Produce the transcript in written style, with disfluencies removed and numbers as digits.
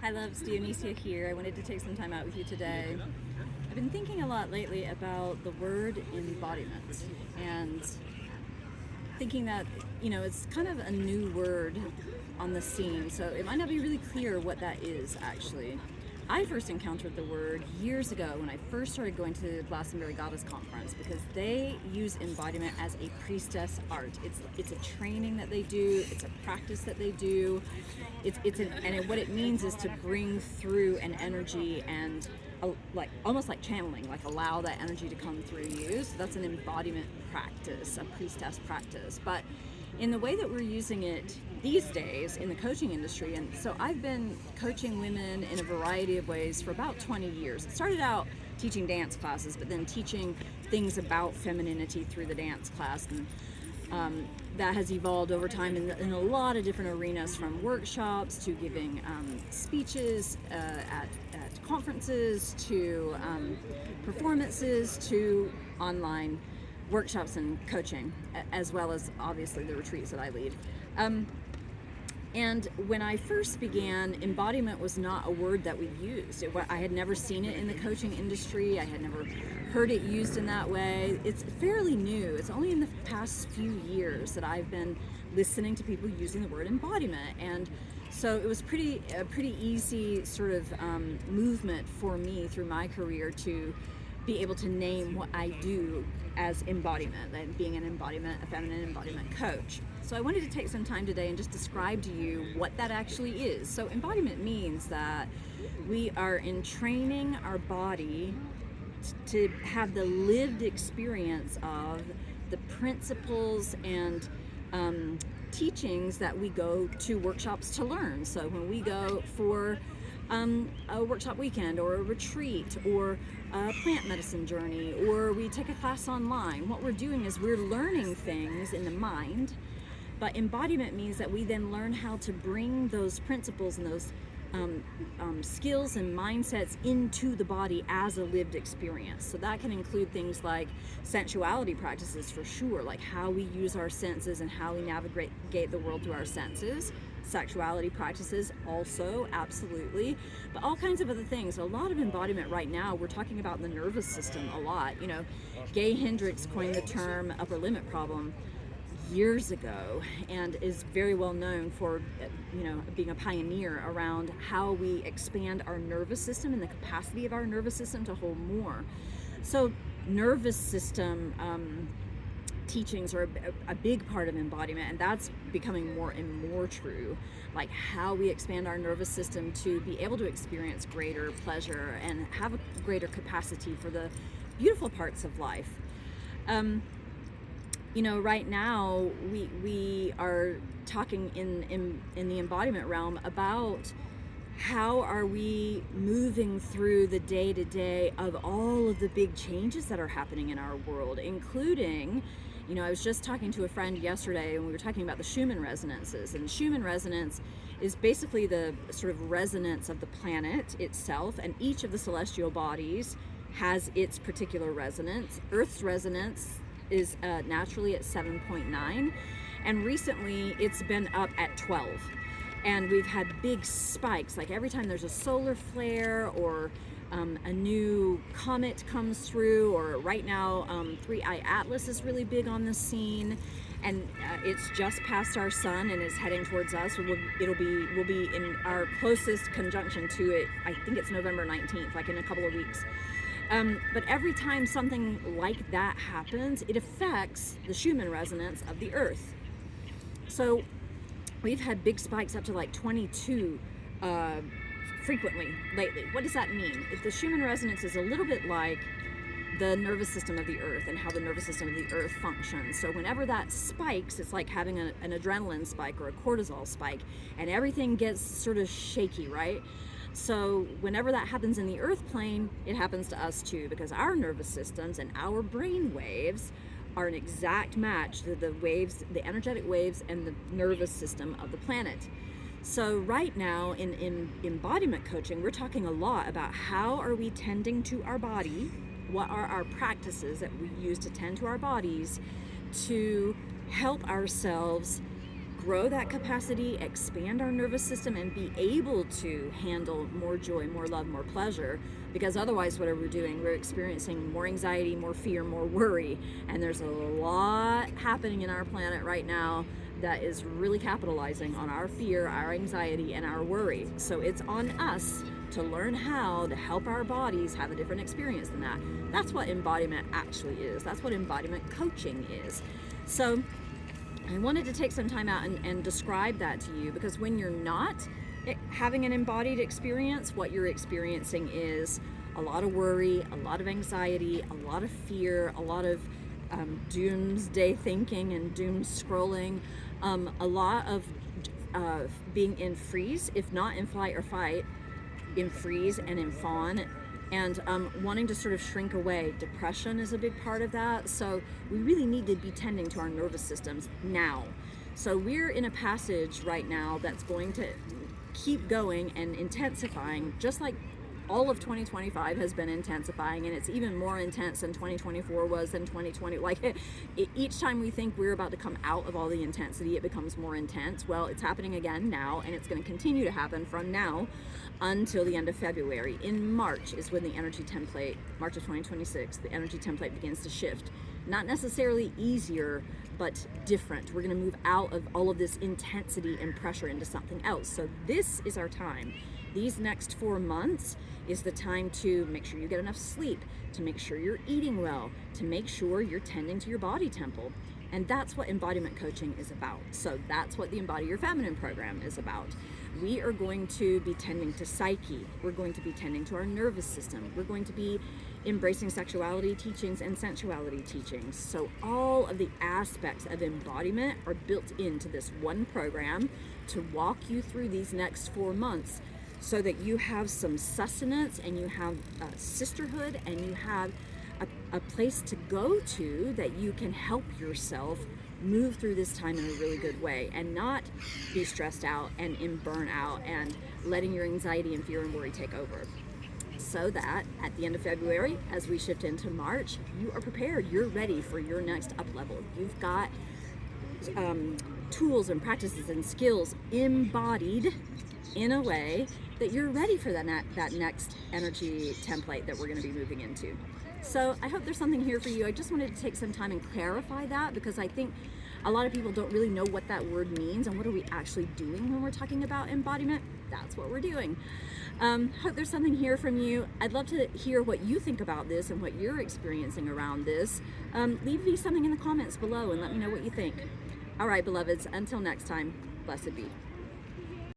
Hi loves, Dionysia here. I wanted to take some time out with you today. I've been thinking a lot lately about the word embodiment and thinking that, it's kind of a new word on the scene, so it might not be really clear what that is actually. I first encountered the word years ago when I first started going to Glastonbury Goddess Conference, because they use embodiment as a priestess art. It's a training that they do. It's a practice that they do. And what it means is to bring through an energy and almost like channeling, like allow that energy to come through you. So that's an embodiment practice, a priestess practice. But in the way that we're using it these days in the coaching industry, and so I've been coaching women in a variety of ways for about 20 years. It started out teaching dance classes, but then teaching things about femininity through the dance class, and that has evolved over time in a lot of different arenas, from workshops to giving speeches at conferences to performances to online workshops and coaching, as well as obviously the retreats that I lead. And when I first began, embodiment was not a word that we used. I had never seen it in the coaching industry. I had never heard it used in that way. It's fairly new. It's only in the past few years that I've been listening to people using the word embodiment. And so it was a pretty easy sort of movement for me through my career to be able to name what I do as embodiment, and being a feminine embodiment coach. So I wanted to take some time today and just describe to you what that actually is. So embodiment means that we are entraining our body to have the lived experience of the principles and teachings that we go to workshops to learn. So when we go for a workshop weekend or a retreat or a plant medicine journey, or we take a class online, what we're doing is we're learning things in the mind. But embodiment means that we then learn how to bring those principles and those skills and mindsets into the body as a lived experience. So that can include things like sexuality practices, for sure, like how we use our senses and how we navigate the world through our senses. Sexuality practices also, absolutely, but all kinds of other things. A lot of embodiment right now, we're talking about the nervous system a lot. Gay Hendricks coined the term upper limit problem years ago, and is very well known for being a pioneer around how we expand our nervous system and the capacity of our nervous system to hold more. So nervous system teachings are a big part of embodiment, and that's becoming more and more true, like how we expand our nervous system to be able to experience greater pleasure and have a greater capacity for the beautiful parts of life. Right now we are talking in the embodiment realm about how are we moving through the day-to-day of all of the big changes that are happening in our world, including, I was just talking to a friend yesterday, and we were talking about the Schumann resonances. And Schumann resonance is basically the sort of resonance of the planet itself, and each of the celestial bodies has its particular resonance. Earth's resonance is naturally at 7.9, and recently it's been up at 12. And we've had big spikes, like every time there's a solar flare or a new comet comes through, or right now 3I Atlas is really big on the scene, and it's just past our sun and is heading towards us. We'll be in our closest conjunction to it. I think it's November 19th, like in a couple of weeks. But every time something like that happens, it affects the Schumann resonance of the Earth. So we've had big spikes up to like 22 frequently lately. What does that mean? If the Schumann resonance is a little bit like the nervous system of the Earth and how the nervous system of the Earth functions. So whenever that spikes, it's like having an adrenaline spike or a cortisol spike, and everything gets sort of shaky, right? So whenever that happens in the Earth plane, it happens to us too, because our nervous systems and our brain waves are an exact match to the waves, the energetic waves and the nervous system of the planet. So right now in embodiment coaching, we're talking a lot about how are we tending to our body, what are our practices that we use to tend to our bodies to help ourselves grow that capacity, expand our nervous system, and be able to handle more joy, more love, more pleasure. Because otherwise, what are we doing? We're experiencing more anxiety, more fear, more worry. And there's a lot happening in our planet right now that is really capitalizing on our fear, our anxiety, and our worry. So it's on us to learn how to help our bodies have a different experience than that. That's what embodiment actually is. That's what embodiment coaching is. So I wanted to take some time out and describe that to you, because when you're not having an embodied experience, what you're experiencing is a lot of worry, a lot of anxiety, a lot of fear, a lot of doomsday thinking and doom scrolling, a lot of being in freeze, if not in flight or fight, in freeze and in fawn, and wanting to sort of shrink away. Depression is a big part of that. So we really need to be tending to our nervous systems now. So we're in a passage right now that's going to keep going and intensifying, just like all of 2025 has been intensifying, and it's even more intense than 2024 was than 2020. Like each time we think we're about to come out of all the intensity, it becomes more intense. Well, it's happening again now, and it's going to continue to happen from now until the end of February. In March is when the energy template, March of 2026, the energy template begins to shift. Not necessarily easier, but different. We're going to move out of all of this intensity and pressure into something else. So this is our time. These next 4 months is the time to make sure you get enough sleep, to make sure you're eating well, to make sure you're tending to your body temple. And that's what embodiment coaching is about. So that's what the Embody Your Feminine program is about. We are going to be tending to psyche. We're going to be tending to our nervous system. We're going to be embracing sexuality teachings and sensuality teachings. So all of the aspects of embodiment are built into this one program to walk you through these next 4 months, so that you have some sustenance, and you have sisterhood, and you have a place to go to that you can help yourself move through this time in a really good way, and not be stressed out and in burnout and letting your anxiety and fear and worry take over. So that at the end of February, as we shift into March, you are prepared. You're ready for your next up level. You've got tools and practices and skills embodied in a way that you're ready for that next energy template that we're going to be moving into. So I hope there's something here for you. I just wanted to take some time and clarify that, because I think a lot of people don't really know what that word means and what are we actually doing when we're talking about embodiment. That's what we're doing. Hope there's something here from you. I'd love to hear what you think about this and what you're experiencing around this. Leave me something in the comments below and let me know what you think. All right, beloveds, until next time, blessed be.